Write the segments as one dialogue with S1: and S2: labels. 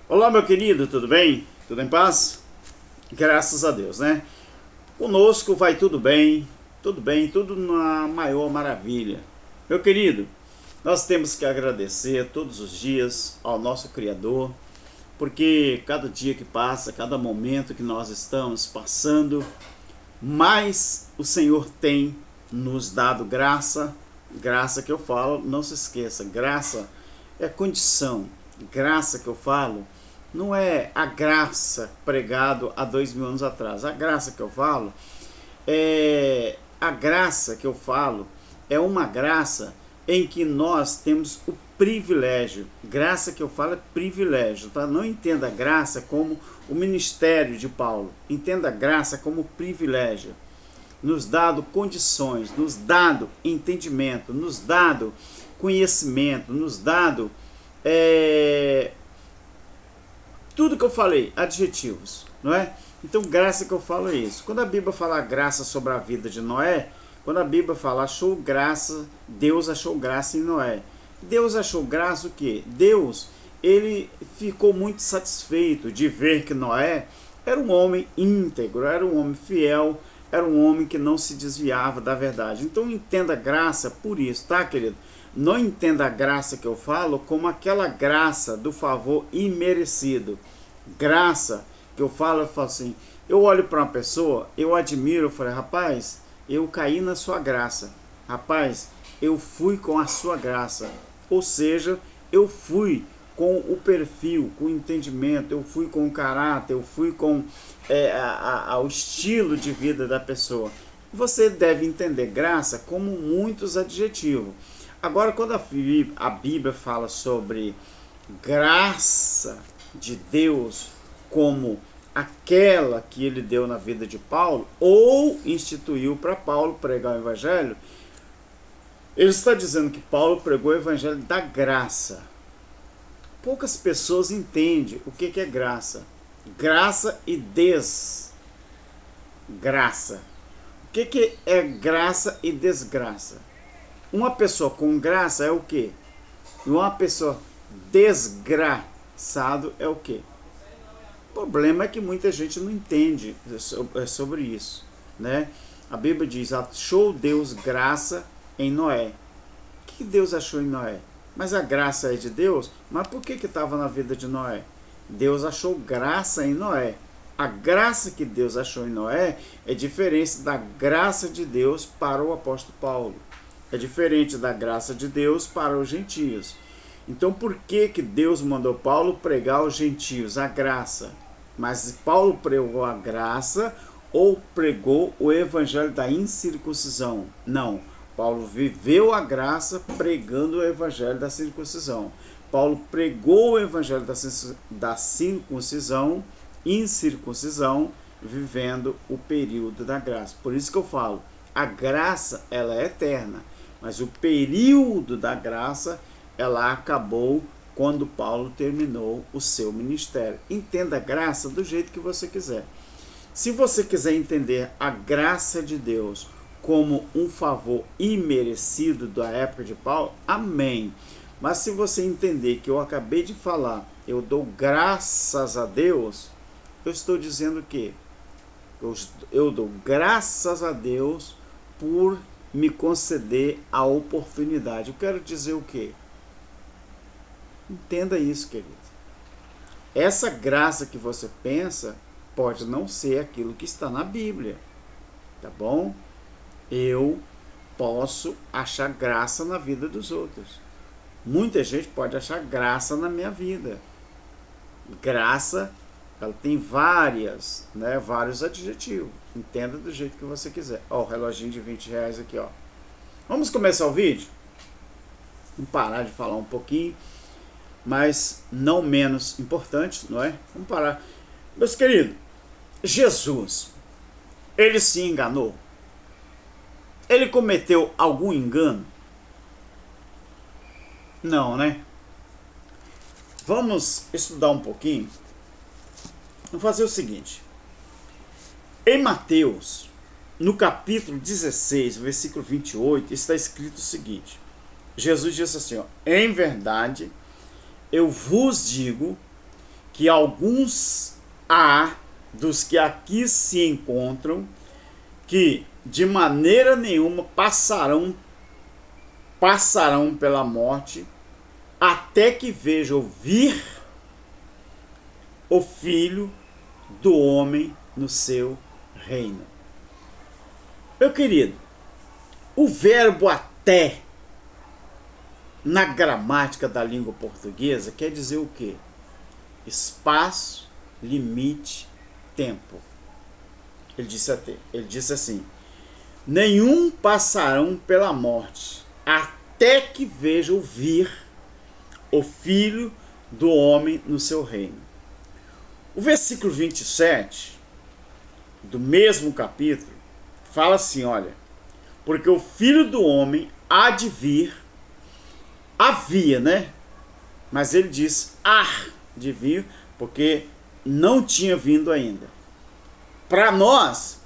S1: Olá, meu querido, tudo bem? Tudo em paz? Graças a Deus, né? Conosco vai tudo bem, tudo na maior maravilha. Meu querido, nós temos que agradecer todos os dias ao nosso Criador, porque cada dia que passa, cada momento que nós estamos passando, mais o Senhor tem nos dado graça. Graça que eu falo, não se esqueça, graça é condição. Graça que eu falo não é a graça pregado há 2000 anos atrás. A graça que eu falo é uma graça em que nós temos o privilégio. Graça que eu falo é privilégio, tá? Não entenda a graça como o ministério de Paulo. Entenda a graça como privilégio. Nos dado condições, nos dado entendimento, nos dado conhecimento, nos dado tudo que eu falei, adjetivos, não é? Então, graça que eu falo é isso. Quando a Bíblia fala graça sobre a vida de Noé, quando a Bíblia fala achou graça, Deus achou graça em Noé. Deus achou graça o quê? Deus, ele ficou muito satisfeito de ver que Noé era um homem íntegro, era um homem fiel, era um homem que não se desviava da verdade. Então entenda a graça por isso, tá, querido? Não entenda a graça que eu falo como aquela graça do favor imerecido. Graça que eu falo assim, eu olho para uma pessoa, eu admiro, eu falei, rapaz, eu caí na sua graça. Rapaz, eu fui com a sua graça. Ou seja, eu fui com o perfil, com o entendimento, eu fui com o caráter, eu fui com o estilo de vida da pessoa. Você deve entender graça como muitos adjetivos. Agora, quando a Bíblia fala sobre graça de Deus como aquela que ele deu na vida de Paulo, ou instituiu para Paulo pregar o evangelho, ele está dizendo que Paulo pregou o evangelho da graça. Poucas pessoas entendem o que é graça. Graça e desgraça. O que é graça e desgraça? Uma pessoa com graça é o quê? E uma pessoa desgraçado é o quê? O problema é que muita gente não entende sobre isso, né? A Bíblia diz, achou Deus graça em Noé. O que Deus achou em Noé? Mas a graça é de Deus? Mas por que estava na vida de Noé? Deus achou graça em Noé. A graça que Deus achou em Noé é diferente da graça de Deus para o apóstolo Paulo. É diferente da graça de Deus para os gentios. Então por que Deus mandou Paulo pregar aos gentios a graça? Mas Paulo pregou a graça ou pregou o evangelho da incircuncisão? Não. Paulo viveu a graça pregando o evangelho da circuncisão. Paulo pregou o evangelho da circuncisão, incircuncisão, vivendo o período da graça. Por isso que eu falo, a graça ela é eterna, mas o período da graça ela acabou quando Paulo terminou o seu ministério. Entenda a graça do jeito que você quiser. Se você quiser entender a graça de Deus como um favor imerecido da época de Paulo, amém. Mas se você entender que eu acabei de falar, eu dou graças a Deus, eu estou dizendo que eu dou graças a Deus por me conceder a oportunidade. Eu quero dizer o quê? Entenda isso, querido. Essa graça que você pensa pode não ser aquilo que está na Bíblia, tá bom? Eu posso achar graça na vida dos outros. Muita gente pode achar graça na minha vida. Graça, ela tem vários adjetivos. Entenda do jeito que você quiser. Ó, o reloginho de R$20 aqui, ó. Vamos começar o vídeo? Vamos parar de falar um pouquinho, mas não menos importante, não é? Vamos parar. Meus queridos, Jesus, ele se enganou? Ele cometeu algum engano? Não, né? Vamos estudar um pouquinho. Vamos fazer o seguinte. Em Mateus, no capítulo 16, versículo 28, está escrito o seguinte. Jesus disse assim, ó, em verdade, eu vos digo que alguns há dos que aqui se encontram que de maneira nenhuma passarão pela morte até que vejam vir o Filho do Homem no seu reino. Meu querido, o verbo até na gramática da língua portuguesa quer dizer o quê? Espaço, limite, tempo. Ele disse assim: nenhum passarão pela morte até que vejam vir o Filho do Homem no seu reino. O versículo 27 do mesmo capítulo fala assim, olha, porque o Filho do Homem há de vir, havia, né? Mas ele diz há de vir, porque não tinha vindo ainda. Para nós,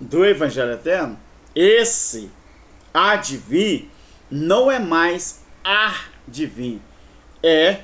S1: do Evangelho Eterno, esse há de vir não é mais há de vir, é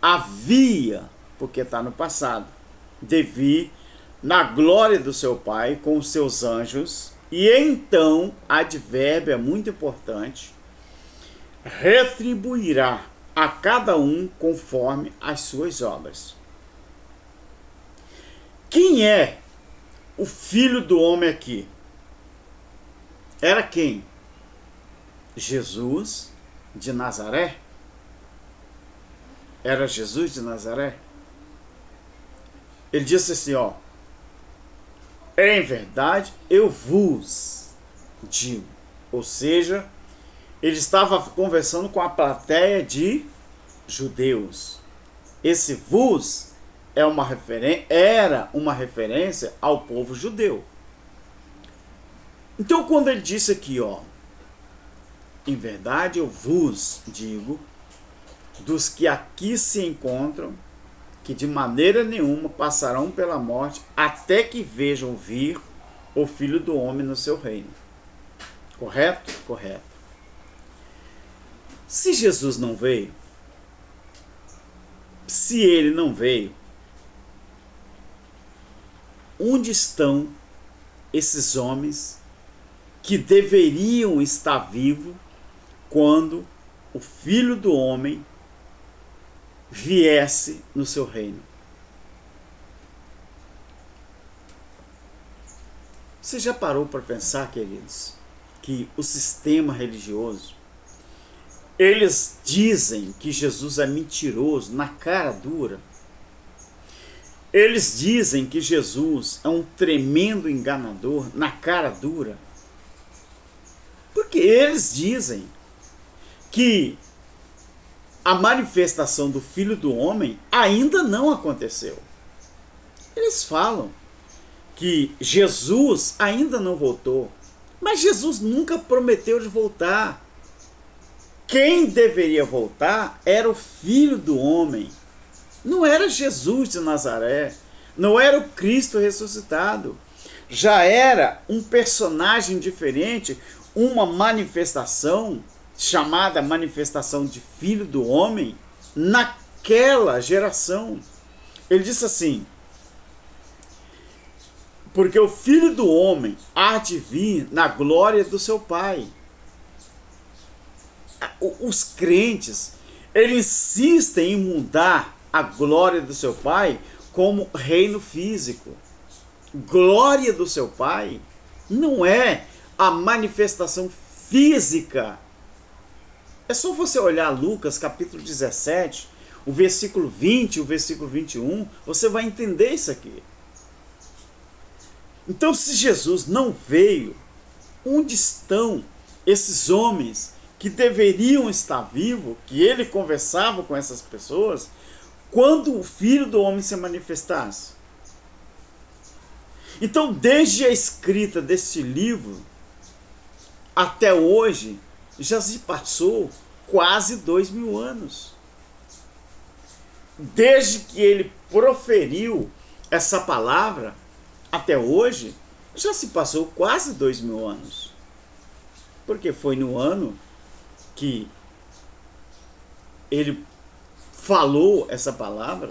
S1: havia, porque está no passado, de vir na glória do seu Pai com os seus anjos, e então, advérbio é muito importante, retribuirá a cada um conforme as suas obras. Quem é o Filho do Homem aqui? Era quem? Jesus de Nazaré? Era Jesus de Nazaré? Ele disse assim, ó, em verdade eu vos digo. Ou seja, ele estava conversando com a plateia de judeus. Esse vos era uma referência ao povo judeu. Então, quando ele disse aqui, ó, em verdade eu vos digo, dos que aqui se encontram, que de maneira nenhuma passarão pela morte até que vejam vir o Filho do Homem no seu reino. Correto? Correto. Se Jesus não veio, se ele não veio, onde estão esses homens que deveriam estar vivos quando o Filho do Homem viesse no seu reino? Você já parou para pensar, queridos, que o sistema religioso, eles dizem que Jesus é mentiroso na cara dura? Eles dizem que Jesus é um tremendo enganador na cara dura? Porque eles dizem que a manifestação do Filho do Homem ainda não aconteceu. Eles falam que Jesus ainda não voltou, mas Jesus nunca prometeu de voltar. Quem deveria voltar era o Filho do Homem. Não era Jesus de Nazaré, não era o Cristo ressuscitado. Já era um personagem diferente, uma manifestação chamada manifestação de Filho do Homem naquela geração. Ele disse assim, porque o Filho do Homem há de vir na glória do seu Pai. Os crentes, eles insistem em mudar a glória do seu Pai como reino físico. Glória do seu Pai não é a manifestação física. É só você olhar Lucas capítulo 17, o versículo 20 e o versículo 21, você vai entender isso aqui. Então, se Jesus não veio, onde estão esses homens que deveriam estar vivos, que ele conversava com essas pessoas, quando o Filho do Homem se manifestasse? Então, desde a escrita deste livro até hoje, já se passou quase 2000 anos. Desde que ele proferiu essa palavra até hoje, já se passou quase 2000 anos. Porque foi no ano que ele falou essa palavra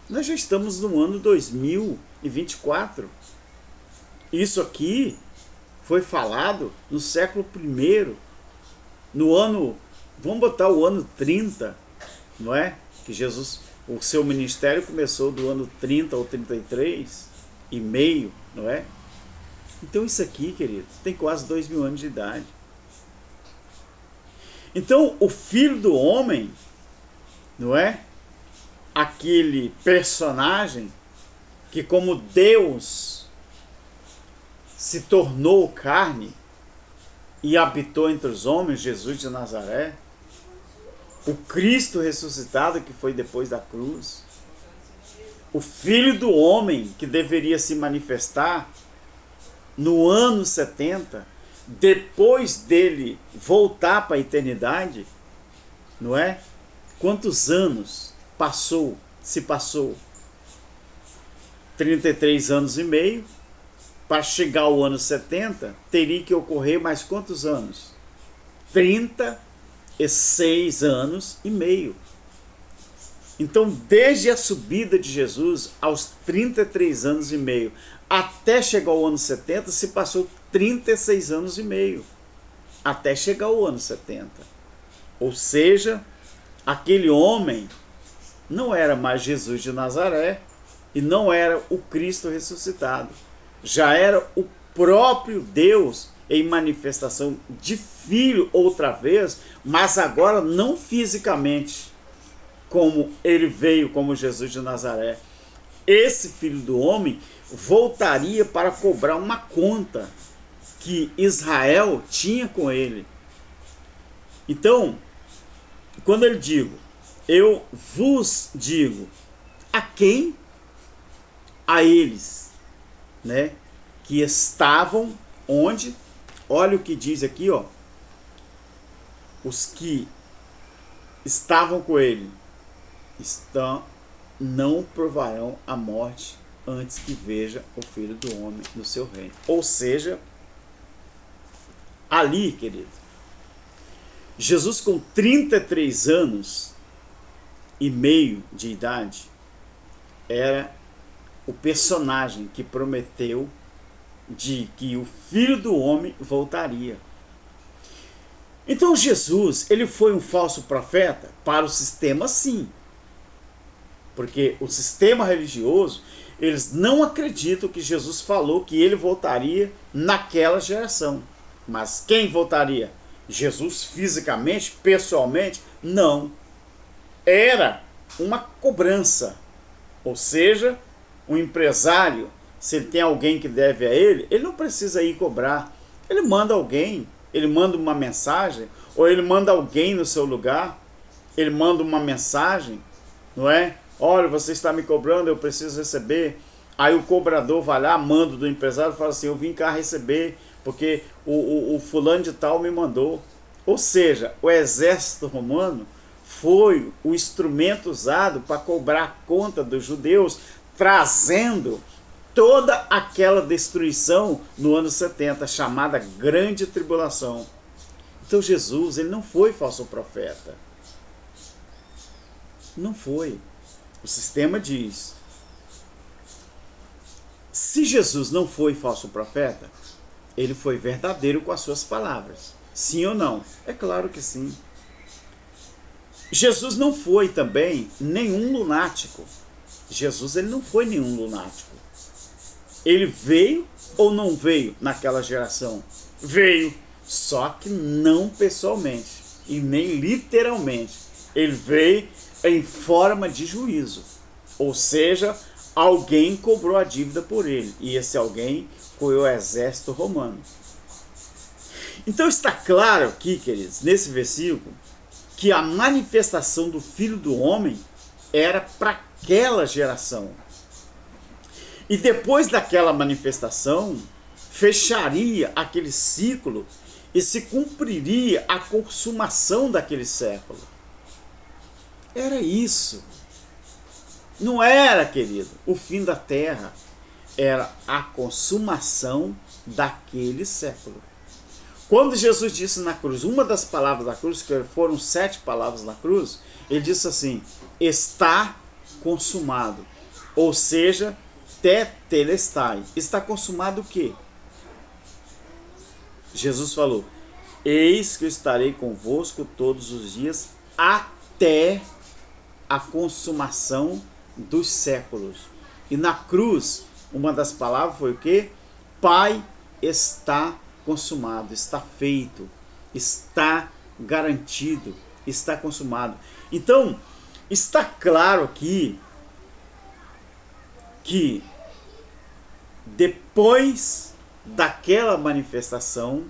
S1: Nós já estamos no ano 2024. Isso aqui foi falado no século I, no ano, vamos botar o ano 30, não é? Que Jesus, o seu ministério começou do ano 30 ou 33 e meio, não é? Então isso aqui, querido, tem quase 2000 anos de idade. Então o Filho do Homem, não é? Aquele personagem que como Deus se tornou carne e habitou entre os homens, Jesus de Nazaré, o Cristo ressuscitado que foi depois da cruz, o Filho do Homem que deveria se manifestar no ano 70, depois dele voltar para a eternidade, não é? Quantos anos se passou? 33 anos e meio. Para chegar ao ano 70, teria que ocorrer mais quantos anos? 36 anos e meio. Então, desde a subida de Jesus, aos 33 anos e meio, até chegar ao ano 70, se passou 36 anos e meio. Até chegar ao ano 70. Ou seja, aquele homem não era mais Jesus de Nazaré e não era o Cristo ressuscitado. Já era o próprio Deus em manifestação de filho outra vez, mas agora não fisicamente, como ele veio como Jesus de Nazaré. Esse Filho do Homem voltaria para cobrar uma conta que Israel tinha com ele. Então, quando ele digo, eu vos digo, a quem? A eles, né? Que estavam onde? Olha o que diz aqui, ó. Os que estavam com ele não provarão a morte antes que veja o Filho do Homem no seu reino. Ou seja, ali, querido, Jesus com 33 anos e meio de idade era o personagem que prometeu de que o Filho do Homem voltaria. Então Jesus, ele foi um falso profeta para o sistema, sim. Porque o sistema religioso, eles não acreditam que Jesus falou que ele voltaria naquela geração. Mas quem voltaria? Jesus fisicamente, pessoalmente? Não. Era uma cobrança. Ou seja, um empresário, se ele tem alguém que deve a ele não precisa ir cobrar. Ele manda alguém, ele manda uma mensagem, ou ele manda alguém no seu lugar, ele manda uma mensagem, não é? Olha, você está me cobrando, eu preciso receber. Aí o cobrador vai lá, manda do empresário e fala assim, eu vim cá receber, porque o fulano de tal me mandou. Ou seja, o exército romano foi o instrumento usado para cobrar conta dos judeus, trazendo toda aquela destruição no ano 70, chamada Grande Tribulação. Então Jesus, ele não foi falso profeta. Não foi. O sistema diz. Se Jesus não foi falso profeta, ele foi verdadeiro com as suas palavras. Sim ou não? É claro que sim. Jesus não foi também nenhum lunático. Jesus, ele não foi nenhum lunático. Ele veio ou não veio naquela geração? Veio, só que não pessoalmente e nem literalmente. Ele veio em forma de juízo. Ou seja, alguém cobrou a dívida por ele. E esse alguém foi o exército romano. Então está claro aqui, queridos, nesse versículo, que a manifestação do Filho do Homem era para aquela geração. E depois daquela manifestação, fecharia aquele ciclo e se cumpriria a consumação daquele século. Era isso. Não era, querido, o fim da terra. Era a consumação daquele século. Quando Jesus disse na cruz, uma das palavras da cruz, que foram 7 palavras na cruz, ele disse assim, está consumado. Ou seja, tetelestai. Está consumado o quê? Jesus falou: eis que eu estarei convosco todos os dias até a consumação dos séculos. E na cruz, uma das palavras foi o quê? Pai, está consumado, está feito, está garantido, está consumado. Então, está claro aqui que depois daquela manifestação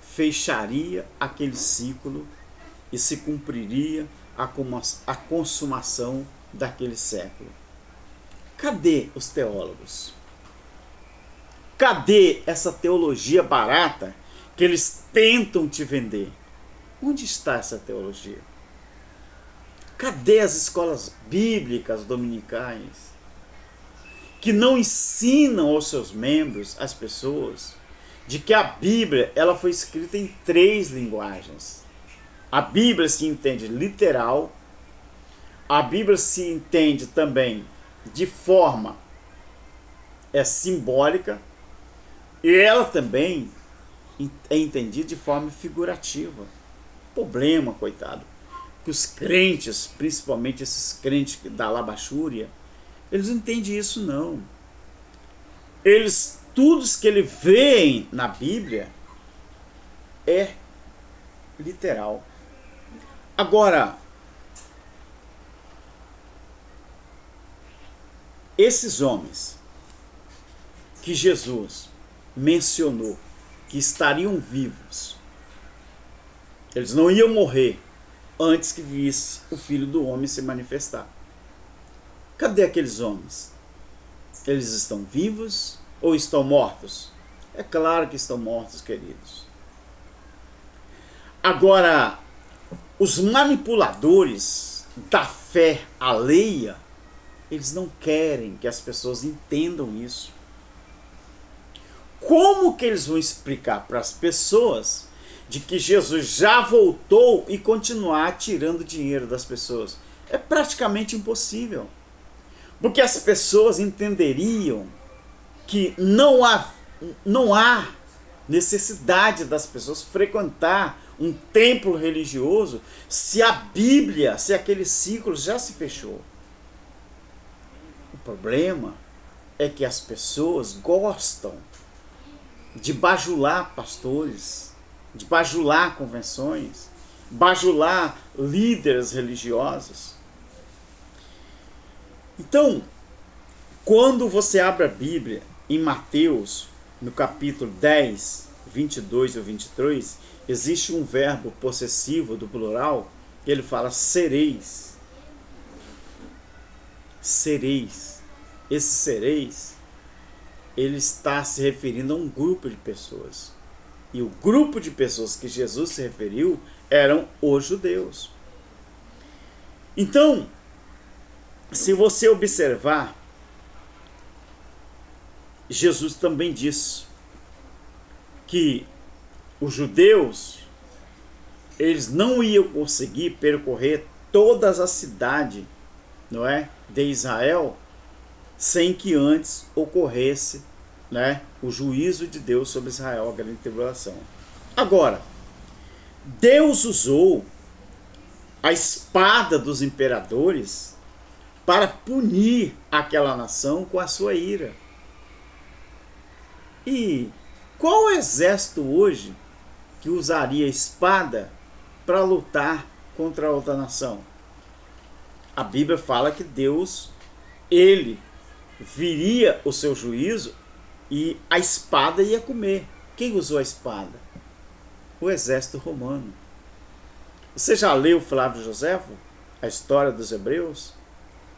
S1: fecharia aquele ciclo e se cumpriria a consumação daquele século. Cadê os teólogos? Cadê essa teologia barata que eles tentam te vender? Onde está essa teologia? Cadê as escolas bíblicas dominicais que não ensinam aos seus membros, às pessoas, de que a Bíblia ela foi escrita em 3 linguagens? A Bíblia se entende literal, a Bíblia se entende também de forma simbólica, e ela também é entendida de forma figurativa. Problema, coitado, que os crentes, principalmente esses crentes da Labachúria, eles não entendem isso não. Eles, tudo que eles veem na Bíblia é literal. Agora, esses homens que Jesus mencionou que estariam vivos, eles não iam morrer antes que visse o Filho do Homem se manifestar. Cadê aqueles homens? Eles estão vivos ou estão mortos? É claro que estão mortos, queridos. Agora, os manipuladores da fé alheia, eles não querem que as pessoas entendam isso. Como que eles vão explicar para as pessoas de que Jesus já voltou e continuar tirando dinheiro das pessoas? É praticamente impossível. Porque as pessoas entenderiam que não há necessidade das pessoas frequentar um templo religioso se a Bíblia, se aquele ciclo já se fechou. O problema é que as pessoas gostam de bajular pastores, de bajular convenções, bajular líderes religiosos. Então, quando você abre a Bíblia em Mateus, no capítulo 10, 22 ou 23, existe um verbo possessivo do plural, que ele fala sereis. Sereis. Esse sereis, ele está se referindo a um grupo de pessoas. E o grupo de pessoas que Jesus se referiu eram os judeus. Então, se você observar, Jesus também disse que os judeus, eles não iam conseguir percorrer todas as cidades, não é, de Israel, sem que antes ocorresse, né, o juízo de Deus sobre Israel, a grande tribulação. Agora, Deus usou a espada dos imperadores para punir aquela nação com a sua ira. E qual exército hoje que usaria espada para lutar contra outra nação? A Bíblia fala que Deus, ele viria o seu juízo e a espada ia comer. Quem usou a espada? O exército romano. Você já leu Flávio Joséfo? A história dos hebreus?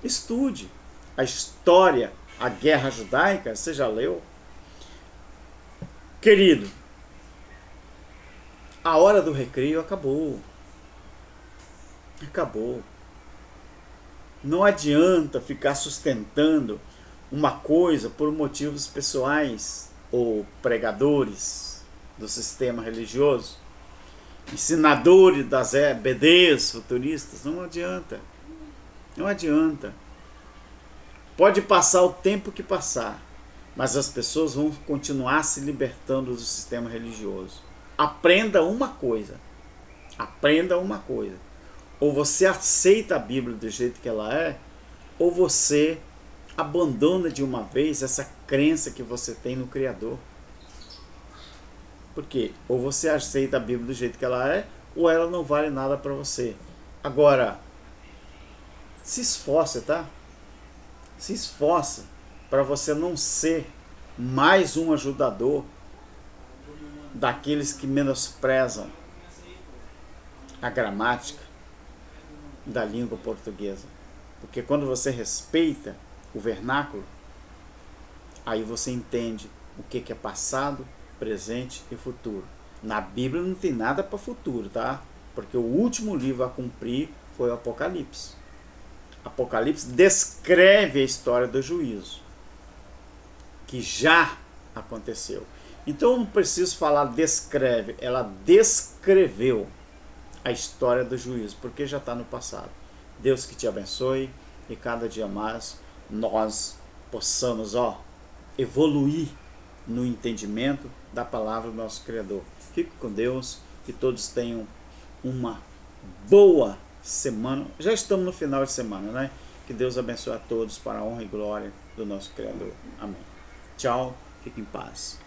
S1: Estude a história, a guerra judaica, você já leu? Querido, a hora do recreio acabou. Acabou. Não adianta ficar sustentando uma coisa por motivos pessoais ou pregadores do sistema religioso, ensinadores das EBDs futuristas. Não adianta. Não adianta. Pode passar o tempo que passar, mas as pessoas vão continuar se libertando do sistema religioso. Aprenda uma coisa. Aprenda uma coisa. Ou você aceita a Bíblia do jeito que ela é, ou você abandona de uma vez essa crença que você tem no Criador. Porque ou você aceita a Bíblia do jeito que ela é, ou ela não vale nada para você. Agora, se esforce, tá? Se esforce para você não ser mais um ajudador daqueles que menosprezam a gramática da língua portuguesa. Porque quando você respeita o vernáculo, aí você entende o que é passado, presente e futuro. Na Bíblia não tem nada para futuro, tá? Porque o último livro a cumprir foi o Apocalipse. Apocalipse descreve a história do juízo, que já aconteceu. Então eu não preciso falar descreve, ela descreveu a história do juízo, porque já está no passado. Deus que te abençoe e cada dia mais nós possamos evoluir no entendimento da palavra do nosso Criador. Fique com Deus, que todos tenham uma boa semana. Já estamos no final de semana, né? Que Deus abençoe a todos para a honra e glória do nosso Criador. Amém. Tchau, fique em paz.